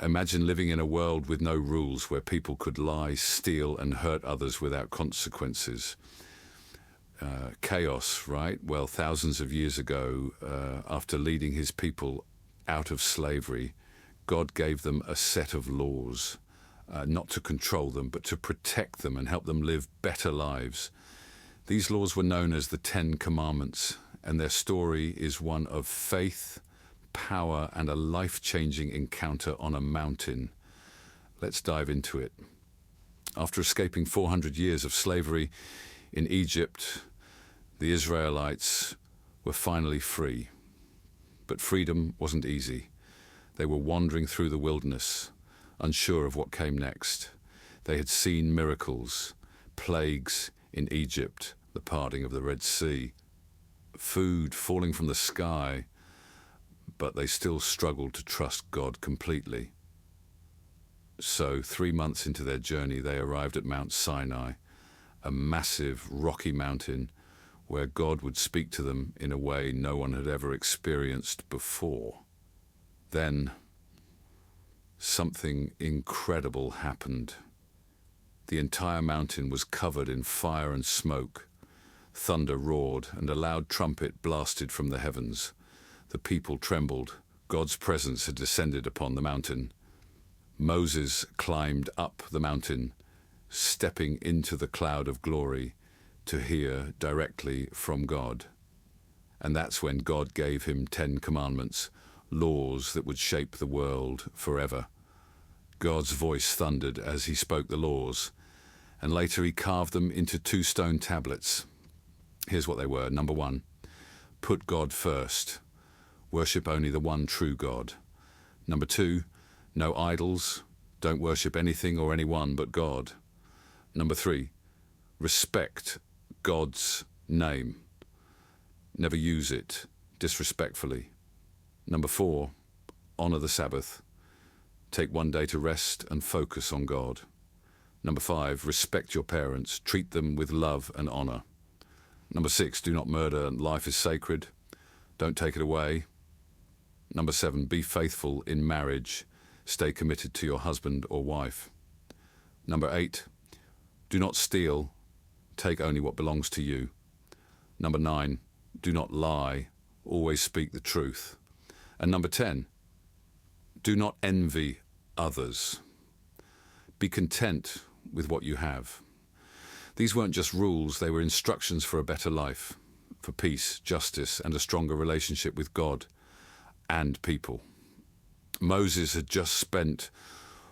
Imagine living in a world with no rules, where people could lie, steal, and hurt others without consequences. Chaos, right? Well, thousands of years ago, after leading his people out of slavery, God gave them a set of laws, not to control them, but to protect them and help them live better lives. These laws were known as the Ten Commandments, and their story is one of faith, power, and a life-changing encounter on a mountain. Let's dive into it. After escaping 400 years of slavery in Egypt, the Israelites were finally free. But freedom wasn't easy. They were wandering through the wilderness, unsure of what came next. They had seen miracles, plagues in Egypt, the parting of the Red Sea, food falling from the sky, but they still struggled to trust God completely. So 3 months into their journey, they arrived at Mount Sinai, a massive rocky mountain where God would speak to them in a way no one had ever experienced before. Then something incredible happened. The entire mountain was covered in fire and smoke. Thunder roared, and a loud trumpet blasted from the heavens. The people trembled. God's presence had descended upon the mountain. Moses climbed up the mountain, stepping into the cloud of glory to hear directly from God. And that's when God gave him 10 commandments, laws that would shape the world forever. God's voice thundered as he spoke the laws, and later he carved them into 2 stone tablets. Here's what they were. Number 1, put God first. Worship only the one true God. Number 2, no idols. Don't worship anything or anyone but God. Number 3, respect God's name. Never use it disrespectfully. Number 4, honor the Sabbath. Take 1 day to rest and focus on God. Number 5, respect your parents. Treat them with love and honor. Number 6, do not murder. Life is sacred. Don't take it away. Number 7, be faithful in marriage. Stay committed to your husband or wife. Number 8, do not steal. Take only what belongs to you. Number 9, do not lie. Always speak the truth. And number 10, do not envy others. Be content with what you have. These weren't just rules, they were instructions for a better life, for peace, justice, and a stronger relationship with God and people. Moses had just spent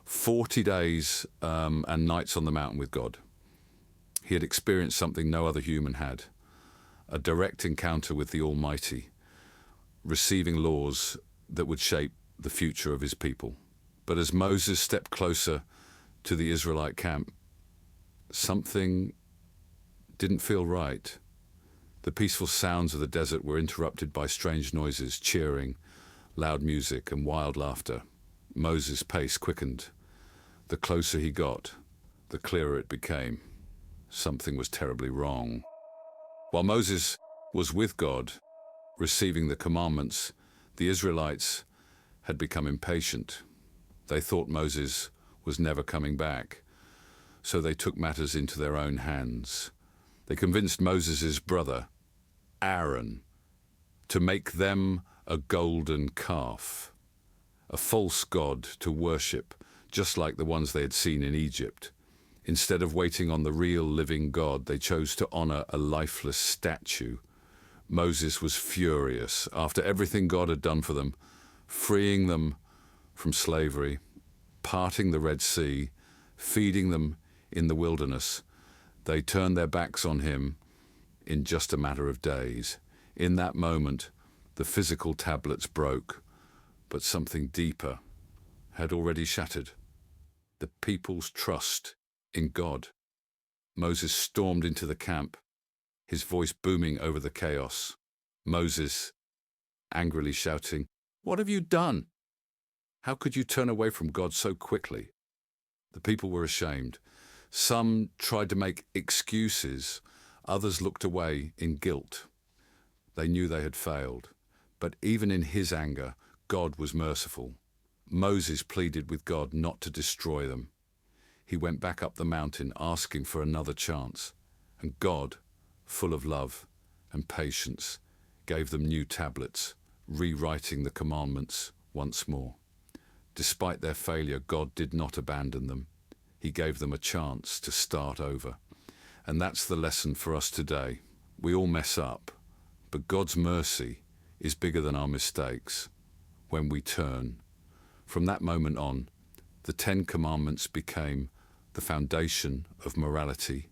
40 days and nights on the mountain with God. He had experienced something no other human had, a direct encounter with the Almighty, receiving laws that would shape the future of his people. But as Moses stepped closer to the Israelite camp, something didn't feel right. The peaceful sounds of the desert were interrupted by strange noises, cheering, loud music, and wild laughter. Moses' pace quickened. The closer he got, the clearer it became. Something was terribly wrong. While Moses was with God, receiving the commandments, the Israelites had become impatient. They thought Moses was never coming back, so they took matters into their own hands. They convinced Moses' brother, Aaron, to make them a golden calf, a false god to worship, just like the ones they had seen in Egypt. Instead of waiting on the real living God, they chose to honor a lifeless statue. Moses was furious. After everything God had done for them, freeing them from slavery, parting the Red Sea, feeding them in the wilderness, they turned their backs on him in just a matter of days. In that moment, the physical tablets broke, but something deeper had already shattered. The people's trust in God. Moses stormed into the camp, his voice booming over the chaos. Moses angrily shouting, "What have you done? How could you turn away from God so quickly?" The people were ashamed. Some tried to make excuses. Others looked away in guilt. They knew they had failed. But even in his anger, God was merciful. Moses pleaded with God not to destroy them. He went back up the mountain asking for another chance, and God, full of love and patience, gave them new tablets, rewriting the commandments once more. Despite their failure, God did not abandon them. He gave them a chance to start over. And that's the lesson for us today. We all mess up, but God's mercy is bigger than our mistakes when we turn. From that moment on, the 10 Commandments became the foundation of morality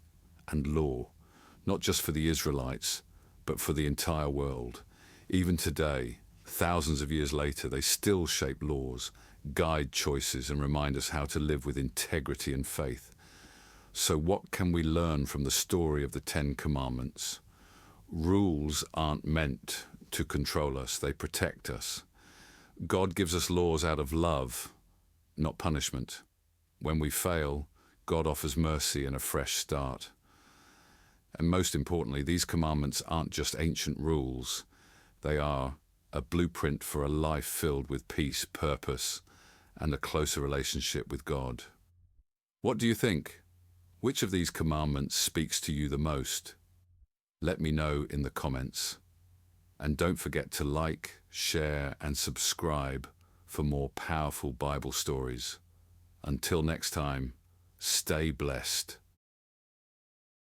and law, not just for the Israelites, but for the entire world. Even today, thousands of years later, they still shape laws, guide choices, and remind us how to live with integrity and faith. So what can we learn from the story of the 10 Commandments? Rules aren't meant to control us, they protect us. God gives us laws out of love, not punishment. When we fail, God offers mercy and a fresh start. And most importantly, these commandments aren't just ancient rules. They are a blueprint for a life filled with peace, purpose, and a closer relationship with God. What do you think? Which of these commandments speaks to you the most? Let me know in the comments. And don't forget to like, share, and subscribe for more powerful Bible stories. Until next time, stay blessed.